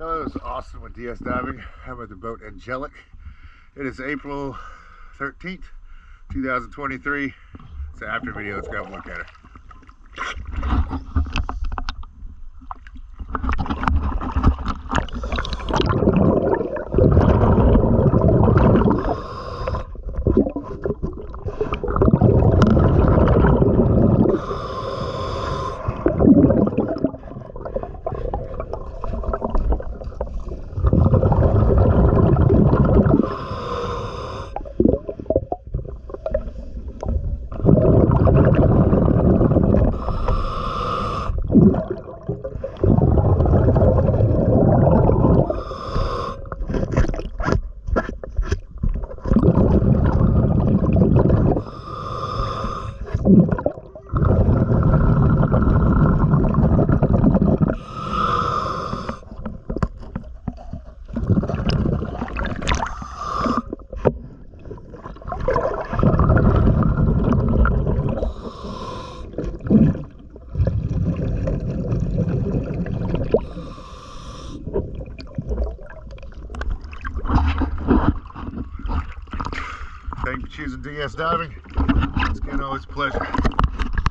Hello, it's Austin with DS Diving. I'm at the boat Angelic. It is April 13th, 2023. It's an after video. Let's go have a look at it. Thank you for choosing DS Diving. It's again always a pleasure.